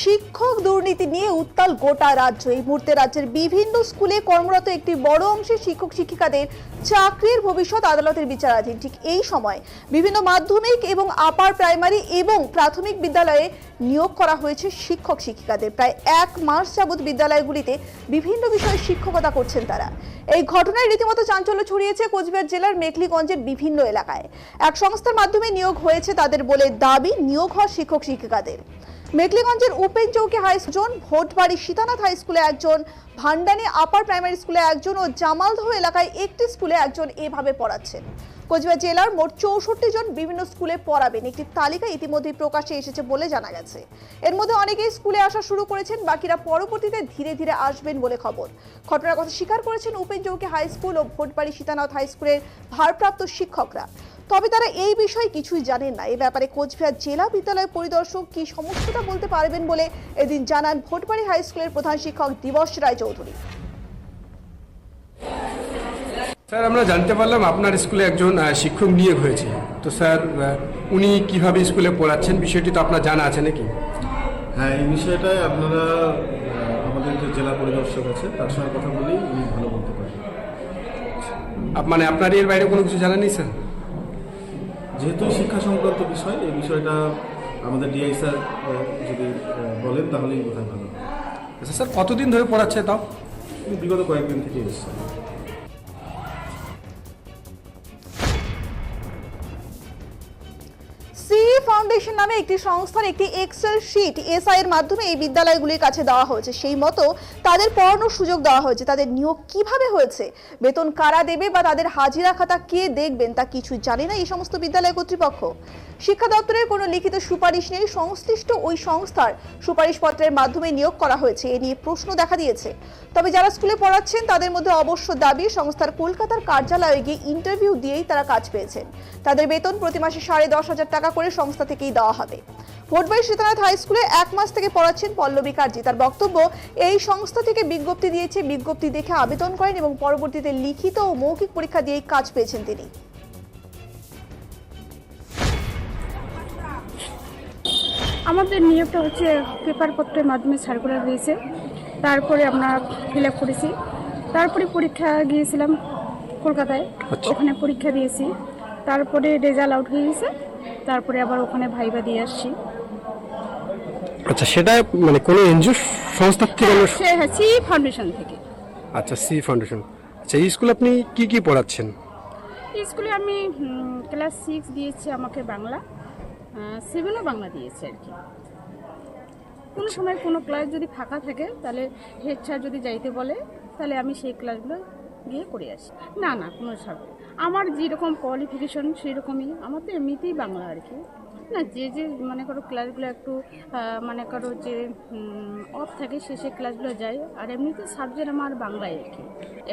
শিক্ষক দুর্নীতি নিয়ে উত্তাল গোটা রাজ্য। এই মুহূর্তে রাজ্যের বিভিন্ন স্কুলে কর্মরত একটি বড় অংশের শিক্ষক শিক্ষিকাদের চাকরির ভবিষ্যৎ আদালতের বিচারাধীন। ঠিক এই সময় বিভিন্ন মাধ্যমিক এবং আপার প্রাইমারি এবং প্রাথমিক বিদ্যালয়ে নিয়োগ করা হয়েছে শিক্ষক শিক্ষিকাদের। প্রায় 1 মাস যাবৎ বিদ্যালয়গুলিতে বিভিন্ন বিষয়ে শিক্ষকতা করছেন তারা। এই ঘটনায় রীতিমতো চাঞ্চল্য ছড়িয়েছে কোচবিহার জেলার মেখলিগঞ্জের বিভিন্ন এলাকায়। এক সংস্থার মাধ্যমে নিয়োগ হয়েছে তাদের বলে দাবি নিয়োগ হওয়া শিক্ষক শিক্ষিকাদের। মেখলিগঞ্জের উপেন চৌকি high school, Bhotbari Sitanath high স্কুলে একজন, ভান্ডানি আপার প্রাইমারি স্কুলে একজন ও জামালদহ এলাকায় একটি স্কুলে একজন এভাবে পড়াচ্ছেন। কোচবিহার জেলার মোট 64 জন বিভিন্ন স্কুলে পড়াবেন। একটি তালিকা ইতিমধ্যেই প্রকাশ্যে এসেছে বলে জানা গেছে। এর মধ্যে অনেকেই স্কুলে আসা শুরু করেছেন, বাকিরা পরবর্তীতে ধীরে ধীরে আসবেন বলে খবর। ঘটনার কথা স্বীকার করেছেন উপেন চৌকি হাই স্কুল ও ভোটবাড়ি সীতানাথ হাই স্কুলের ভারপ্রাপ্ত শিক্ষকরা। তবে তারা এই বিষয়ে কিছুই জানেন না। এ ব্যাপারে কোচবিহার জেলা বিদ্যালয় পরিদর্শক কি সমস্তটা বলতে পারবেন বলে এদিন জানান ভোটবাড়ি হাই স্কুলের প্রধান শিক্ষক দিবস রায় চৌধুরী। স্যার, আমরা জানতে পারলাম আপনার স্কুলে একজন শিক্ষক নিয়োগ হয়েছে। তো স্যার, উনি কিভাবে স্কুলে পড়াচ্ছেন বিষয়টি তো আপনার জানা আছে নাকি? হ্যাঁ, এই বিষয়টাই আপনারা আমাদের যে জেলা পরিদর্শক আছে তার সঙ্গে কথা বলেই উনি ভালো বলতে পারেন। মানে আপনার এর বাইরে কোনো কিছু জানা নেই স্যার? যেহেতু শিক্ষা সংক্রান্ত বিষয়, এই বিষয়টা আমাদের ডিআই স্যার যদি বলেন তাহলেই বোধহয় ভালো। আচ্ছা স্যার, কতদিন ধরে পড়াচ্ছে তাও? বিগত কয়েকদিন থেকে এসছে। ফাউন্ডেশন নামে একটি সংস্থার একটি এক্সেল শিট এসআই এর মাধ্যমে এই বিদ্যালয়গুলির কাছে দেওয়া হয়েছে। সেই মতো তাদের পড়ানোর সুযোগ দেওয়া হয়েছে। তাদের নিয়োগ কিভাবে হয়েছে, বেতন কারা দেবে বা তাদের হাজিরা খাতা কে দেখবেন তা কিছু জানে না এই সমস্ত বিদ্যালয় কর্তৃপক্ষ। শিক্ষা দপ্তরের কোনো লিখিত সুপারিশ নেই। সংশ্লিষ্ট ওই সংস্থার সুপারিশপত্রের মাধ্যমে নিয়োগ করা হয়েছে, এ নিয়ে প্রশ্ন দেখা দিয়েছে। তবে যারা স্কুলে পড়াচ্ছেন তাদের মধ্যে অবশ্য দাবি সংস্থার কলকাতার কার্যালয়ে গিয়ে ইন্টারভিউ দিয়েই তারা কাজ পেয়েছেন। তাদের বেতন প্রতি মাসে 10,500 টাকা করে সংস্থা থেকেই দেওয়া হবে। ভোটবাড়ি সীতানাথ হাই স্কুলে 1 মাস থেকে পড়াচ্ছেন পল্লবী কার্জি। তার বক্তব্য, এই সংস্থা থেকে বিজ্ঞপ্তি দিয়েছে, বিজ্ঞপ্তি দেখে আবেদন করেন এবং পরবর্তীতে লিখিত ও মৌখিক পরীক্ষা দিয়েই কাজ পেয়েছেন তিনি। আমাদের নিয়োগটা হচ্ছে পেপারপত্রের মাধ্যমে সার্কুলার দিয়েছে, তারপরে আমরা ফিল আপ করেছি, তারপরে পরীক্ষা গিয়েছিলাম কলকাতায়, ওখানে পরীক্ষা দিয়েছি, তারপরে রেজাল্ট আউট হয়ে গেছে, তারপরে আবার ওখানে ভাইবা দিয়ে আসছি। আচ্ছা, সেটা মানে কোনো এনজিও সংস্থা থেকে? হ্যাঁ, সি ফাউন্ডেশন থেকে। আচ্ছা, সি ফাউন্ডেশন। আচ্ছা, এই স্কুলে আপনি কি কি পড়াচ্ছেন? এই স্কুলে আমি ক্লাস 6 দিয়েছি, আমাকে বাংলা, 7ও বাংলা দিয়েছে আর কি। কোনো সময় কোনো ক্লাস যদি ফাঁকা থাকে তাহলে হেড স্যার যদি যাইতে বলে তাহলে আমি সেই ক্লাসগুলো গিয়ে করে আসি। না না, কোনো সাবজেক্ট আমার যেরকম কোয়ালিফিকেশন সেই রকমই, আমার তো এমনিতেই বাংলা আর কি। না, যে মনে করো ক্লাসগুলো একটু মনে করো যে অফ থাকে সে ক্লাসগুলো যায়, আর এমনিতে সাবজেক্ট আমার বাংলায় আর কি।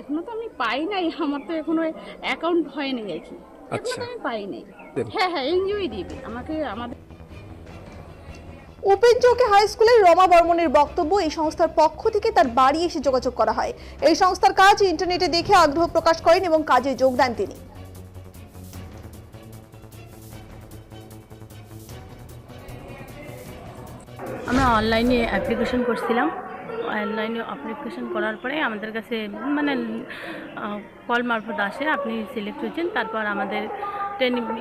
এখনও তো আমি পাই নাই, আমার তো এখনও অ্যাকাউন্ট হয়নি আর কি, এখনও তো আমি পাই নাই। হ্যাঁ, এনজিওই দিবে আমাকে। আমাদের উপেন চৌকি হাই স্কুলের রমা বর্মনের বক্তব্য, এই সংস্থার পক্ষ থেকে তার বাড়ি এসে যোগাযোগ করা হয়। এই সংস্থার কাজ ইন্টারনেটে দেখে আগ্রহ প্রকাশ করেন এবং কাজে যোগ দেন তিনি। আমরা অনলাইনে অ্যাপ্লিকেশন করছিলাম। অনলাইনে অ্যাপ্লিকেশন করার পরে আমাদের কাছে মানে কল মারফত আসে, আপনি সিলেক্ট হয়েছেন। তারপর আমাদের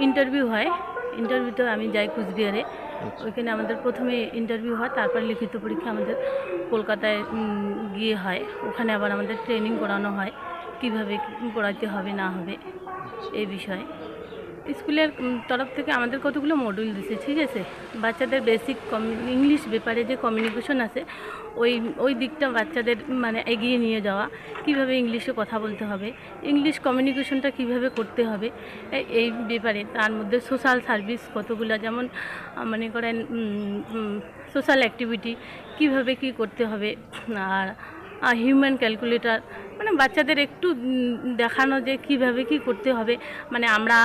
ইন্টারভিউ হয়। ইন্টারভিউতে আমি যাই কুচবিহারে, ওইখানে আমাদের প্রথমে ইন্টারভিউ হয়, তারপর লিখিত পরীক্ষা আমাদের কলকাতায় গিয়ে হয়। ওখানে আবার আমাদের ট্রেনিং করানো হয় কিভাবে পড়াইতে হবে না হবে এই বিষয়ে। স্কুলের তরফ থেকে আমাদের কতগুলো মডিউল দিছে, ঠিক আছে। বাচ্চাদের বেসিক ইংলিশ ব্যাপারে যে কমিউনিকেশন আছে ওই দিকটা বাচ্চাদের মানে এগিয়ে নিয়ে যাওয়া, কিভাবে ইংলিশে কথা বলতে হবে, ইংলিশ কমিউনিকেশনটা কিভাবে করতে হবে এই ব্যাপারে। তার মধ্যে সোশ্যাল সার্ভিস কতগুলো, যেমন মনে করেন সোশ্যাল অ্যাক্টিভিটি কিভাবে কি করতে হবে, আর হিউম্যান ক্যালকুলেটর, মানে বাচ্চাদের একটু দেখানো যে কিভাবে কি করতে হবে, মানে আমরা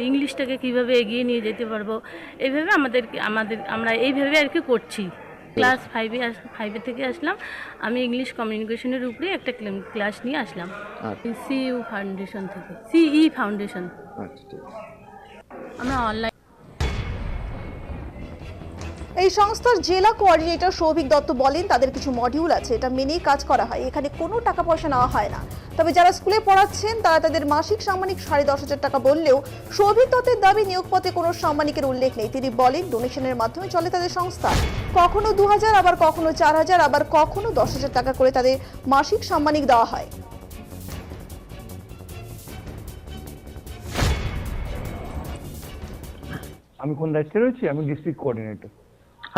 ইংলিশটাকে কিভাবে এগিয়ে নিয়ে যেতে পারবো। এইভাবে আমরা এইভাবে আর কি করছি। ক্লাস 5 থেকে আসলাম আমি, ইংলিশ কমিউনিকেশনের উপরে একটা ক্লাস নিয়ে আসলাম সিইউ ফাউন্ডেশন থেকে, সিই ফাউন্ডেশন। আমরা অনলাইন এই সংস্থার জেলা কোঅর্ডিনেটর সৌভিক দত্ত বলেন তাদের কিছু মডিউল আছে, এটা মেনেই কাজ করা হয়, এখানে কোনো টাকা পয়সা নেওয়া হয় না। তবে যারা স্কুলে পড়াচ্ছেন তারা তাদের মাসিক সাম্মানিক 10,500 টাকা বললেও সৌভিক দত্তের দাবি নিয়োগপত্রে কোনো সাম্মানিকের উল্লেখ নেই। তিনি বলেন ডোনেশনের মাধ্যমে চলে তাদের সংস্থা, কখনো 2,000, আবার কখনো 4,000, আবার কখনো 10,000 টাকা করে তাদের মাসিক সাম্মানিক দেওয়া হয়। আমি কোন দায়িত্বে রয়েছি? আমি ডিস্ট্রিক্ট কোঅর্ডিনেটর।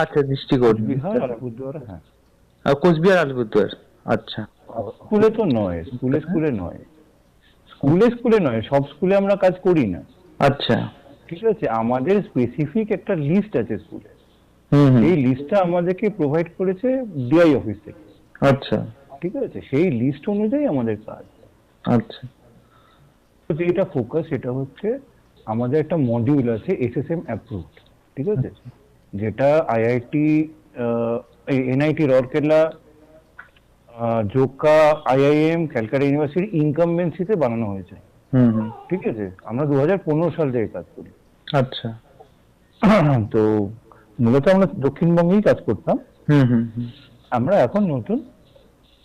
আচ্ছা, ডিস্ট্রিক্ট বিহার আলিপুরদুয়ার। হ্যাঁ, কোচবিহার আলিপুরদুয়ার। আচ্ছা, স্কুলে তো নয়, স্কুলে নয়, সব স্কুলে আমরা কাজ করি না। আচ্ছা, ঠিক আছে, আমাদের স্পেসিফিক একটা লিস্ট আছে স্কুলে, হুম হুম, এই লিস্টটা আমাদেরকে প্রোভাইড করেছে ডিআই অফিস থেকে। আচ্ছা ঠিক আছে, সেই লিস্ট অনুযায়ী আমাদের কাজ। আচ্ছা, তো যেটা ফোকাস সেটা হচ্ছে আমাদের একটা মডিউল আছে এসএসএম অ্যাপ্রুভড। ঠিক আছে, যেটা IIT, NIT Rourkela, Joka, IIM, Calcutta University ইনকামবেন্সিতে বানানো হয়েছে। হুম হুম, ঠিক আছে, আমরা 2015 সাল থেকে কাজ করি। আচ্ছা, তো মূলত আমরা দক্ষিণবঙ্গেই কাজ করতাম, হুম হুম হুম, আমরা এখন নতুন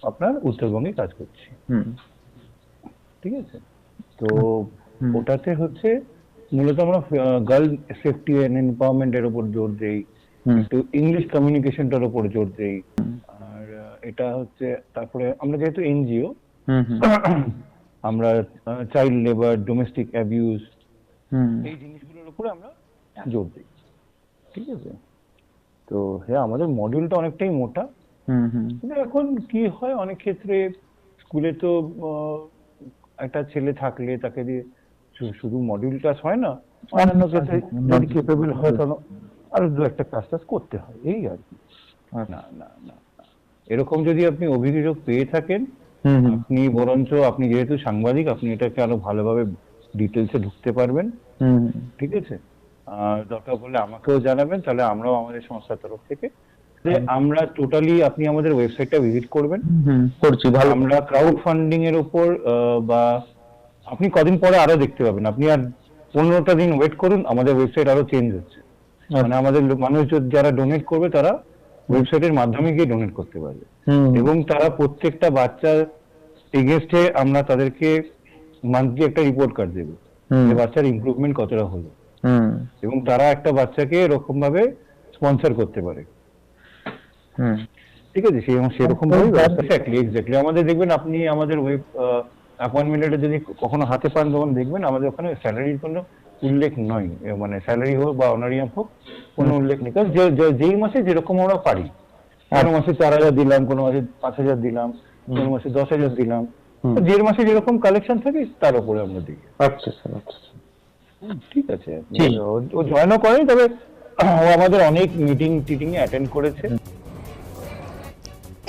আপনার উত্তরবঙ্গে কাজ করছি। হুম, ঠিক আছে, তো ওটাতে হচ্ছে মূলত আমরা গার্ল সেফটি এন্ড এমপাওয়ারমেন্টের উপর জোর দেই, একটু ইংলিশ কমিউনিকেশনটার উপর জোর দেই। আর এটা হচ্ছে, তারপরে আমরা যেহেতু এনজিও, হুম হুম, আমরা চাইল্ড লেবার, ডোমেস্টিক অ্যাবিউজ, হুম, এই জিনিসগুলোর উপরে আমরা জোর দিই। ঠিক আছে, তো হ্যাঁ, আমাদের মডিউলটা অনেকটাই মোটা। হুম হুম, কিন্তু এখন কি হয়, অনেক ক্ষেত্রে স্কুলে তো একটা ছেলে থাকলে তাকে দিয়ে শুধু মডিউল ক্লাস হয় না, অন্যান্য ক্ষেত্রে যদি কেপেবল হয় তাহলে আরো দু একটা ক্লাস টাস করতে হয়, এই আর কি। না না না না, এরকম যদি আপনি অভিযোগ পেয়ে থাকেন, হুম হুম, আপনি বরঞ্চ, আপনি যেহেতু সাংবাদিক, আপনি এটাকে আরো ভালোভাবে ডিটেলসে ঢুকতে পারবেন। হুম, ঠিক আছে, আর দরকার পড়লে আমাকেও জানাবেন, তাহলে আমরাও আমাদের সংস্থার তরফ থেকে যে আমরা টোটালি, আপনি আমাদের ওয়েবসাইটটা ভিজিট করবেন, হুম, করছি ভালো। আমরা ক্রাউড ফান্ডিং এর উপর বা আপনি কদিন পরে আরো দেখতে পাবেন, আপনি আর 15টা দিন ওয়েট করুন, আমাদের ওয়েবসাইট আরো চেঞ্জ হচ্ছে। মানে আমাদের মানুষ যারা ডোনেট করবে তারা ওয়েবসাইটের মাধ্যমে গিয়ে ডোনেট করতে পারবে, হুম, এবং তারা প্রত্যেকটা বাচ্চার এগেইনস্টে আমরা তাদেরকে মান্থলি একটা রিপোর্ট কার্ড দেবো যে বাচ্চার ইমপ্রুভমেন্ট কতটা হলো, হুম, এবং তারা একটা বাচ্চাকে এরকম ভাবে স্পন্সর করতে পারে। হুম, ঠিক আছে, সেরকম ভাবে এক্স্যাক্টলি আমাদের দেখবেন, আপনি আমাদের ওয়েব অ্যাপয়েন্টমেন্ট লেটার যদি কখনো হাতে পান, তখন দেখবেন আমাদের ওখানে স্যালারির কোনো উল্লেখ নয়, মানে স্যালারি হোক বা অনারিয়াম হোক, কোনো উল্লেখ নেই। কারণ যেই মাসে যেরকম আমরা পারি, কোনো মাসে 4,000 দিলাম, কোনো মাসে 5,000 দিলাম, কোনো মাসে 10,000 দিলাম, যে মাসে যেরকম কালেকশন থাকে তার উপরে আমরা দিই। আচ্ছা স্যার, আচ্ছা, ঠিক আছে, ও জয়েনও করেনি, তবে ও আমাদের অনেক মিটিং টিটিং এ অ্যাটেন্ড করেছে।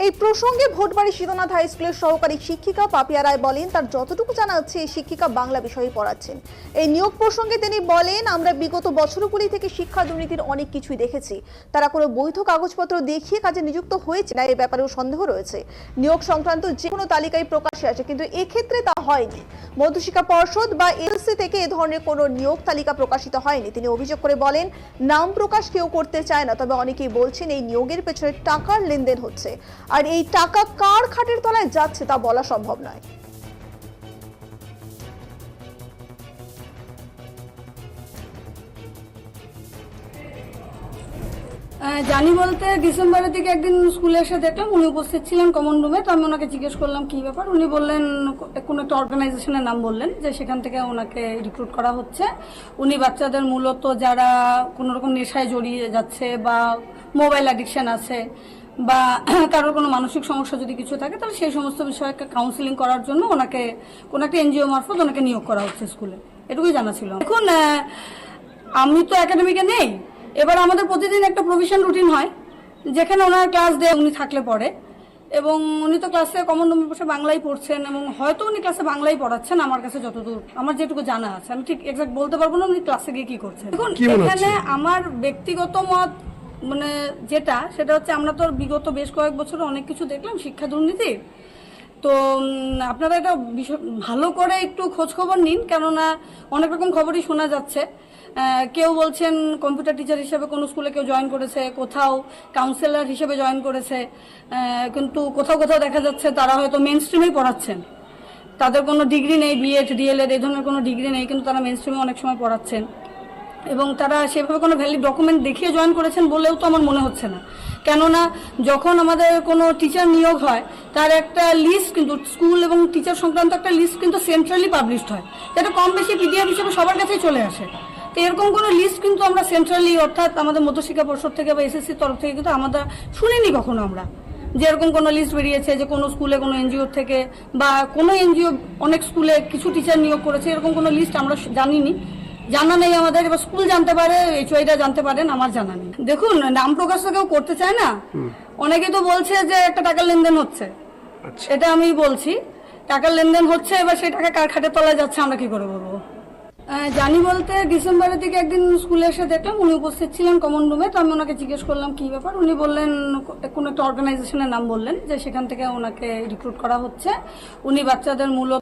এই প্রসঙ্গে ভোটবাড়ি শীতনাথ হাই স্কুলের সহকারী শিক্ষিকা পাপিয়া রায় বলেন তার যতটুকু জানা আছে এই শিক্ষিকা বাংলা বিষয়ে পড়াচ্ছেন। এই নিয়োগ প্রসঙ্গে তিনি বলেন, আমরা বিগত বছরগুলি থেকে শিক্ষা দুর্নীতির অনেক কিছুই দেখেছি, তারা কোনো বৈধ কাগজপত্র দেখিয়ে কাজে নিযুক্ত হয়েছে না, এ ব্যাপারেও সন্দেহ রয়েছে। নিয়োগ সংক্রান্ত যে কোনো তালিকায় প্রকাশ্যে আসে, কিন্তু এক্ষেত্রে তা হয়নি। মধ্যশিক্ষা পর্ষদ বা এলসি থেকে এ ধরনের কোনো নিয়োগ তালিকা প্রকাশিত হয়নি। তিনি অভিযোগ করে বলেন, নাম প্রকাশ কেউ করতে চায় না, তবে অনেকেই বলছেন এই নিয়োগের পেছনে টাকার লেনদেন হচ্ছে, আর এই টাকা কার খাটের তলায় যাচ্ছে তা বলা সম্ভব নয়। জানি বলতে ডিসেম্বরের দিকে একদিন স্কুলে এসে দেখলাম উনি উপস্থিত ছিলেন কমন রুমে। তো আমি ওনাকে জিজ্ঞেস করলাম কি ব্যাপার। উনি বললেন, কোনো একটা অর্গানাইজেশনের নাম বললেন, যে সেখান থেকে ওনাকে রিক্রুট করা হচ্ছে। উনি বাচ্চাদের মূলত যারা কোনো রকম নেশায় জড়িয়ে যাচ্ছে বা মোবাইল অ্যাডিকশন আছে বা কারোর কোনো মানসিক সমস্যা যদি কিছু থাকে, তাহলে সেই সমস্ত বিষয়ে কাউন্সিলিং করার জন্য ওনাকে কোনো একটা এনজিও মারফত ওনাকে নিয়োগ করা হচ্ছে স্কুলে। এটুকুই জানা ছিল। এখন আমি তো একাডেমিকে নেই, এবার আমাদের প্রতিদিন একটা প্রভিশন রুটিন হয় যেখানে ওনার ক্লাস দেয় উনি থাকলে পড়ে, এবং উনি তো ক্লাসে কমন রুমে বসে বাংলাই পড়ছেন, এবং হয়তো উনি ক্লাসে বাংলাই পড়াচ্ছেন। আমার কাছে যতদূর আমার যেটুকু জানা আছে, আমি ঠিক এক্সাক্ট বলতে পারবো না উনি ক্লাসে গিয়ে কি করছেন। এখন এখানে আমার ব্যক্তিগত মত সেটা হচ্ছে, আমরা তো বিগত বেশ কয়েক বছরে অনেক কিছু দেখলাম শিক্ষা দুর্নীতি। তো আপনারা এটা বিষয় ভালো করে একটু খোঁজ খবর নিন, কেননা অনেক রকম খবরই শোনা যাচ্ছে। কেউ বলছেন কম্পিউটার টিচার হিসেবে কোনো স্কুলে কেউ জয়েন করেছে, কোথাও কাউন্সিলর হিসেবে জয়েন করেছে, কিন্তু কোথাও কোথাও দেখা যাচ্ছে তারা হয়তো মেন স্ট্রিমেই পড়াচ্ছেন, তাদের কোনো ডিগ্রি নেই, বিএড ডিএলএড এই ধরনের কোনো ডিগ্রি নেই, কিন্তু তারা মেন স্ট্রিমে অনেক সময় পড়াচ্ছেন এবং তারা সেভাবে কোনো ভ্যালিড ডকুমেন্ট দেখিয়ে জয়েন করেছেন বলেও তো আমার মনে হচ্ছে না। কেননা যখন আমাদের কোনো টিচার নিয়োগ হয় তার একটা লিস্ট কিন্তু স্কুল এবং টিচার সংক্রান্ত একটা লিস্ট কিন্তু সেন্ট্রালি পাবলিশড হয়, যেটা কম বেশি পিডিএফ হিসেবে সবার কাছেই চলে আসে। তো এরকম কোনো লিস্ট কিন্তু আমরা সেন্ট্রালি অর্থাৎ আমাদের মধ্যশিক্ষা পর্ষদ থেকে বা এসএসসির তরফ থেকে কিন্তু আমরা শুনিনি কখনো আমরা যে এরকম কোনো লিস্ট বেরিয়েছে যে কোনো স্কুলে কোনো এনজিও থেকে বা কোনো এনজিও অনেক স্কুলে কিছু টিচার নিয়োগ করেছে, এরকম কোনো লিস্ট আমরা জানিনি, জানা নেই আমাদের। এবার স্কুল জানতে পারে, এইচওআইরা জানতে পারেন, আমার জানা নেই। দেখুন, নাম প্রকাশ তো কেউ করতে চায় না, অনেকেই তো বলছে যে একটা টাকার লেনদেন হচ্ছে, এটা আমি বলছি টাকার লেনদেন হচ্ছে, এবার সেই টাকা কার খাটের তলায় যাচ্ছে আমরা কি করে বলবো। জানি বলতে ডিসেম্বরের দিকে একদিন স্কুলে এসে দেখলাম উনি উপস্থিত ছিলেন কমন রুমে, তো আমি ওনাকে জিজ্ঞেস করলাম কি ব্যাপার। উনি বললেন কোনো একটা অর্গানাইজেশনের নাম বললেন যে সেখান থেকে ওনাকে রিক্রুট করা হচ্ছে। উনি বাচ্চাদের মূলত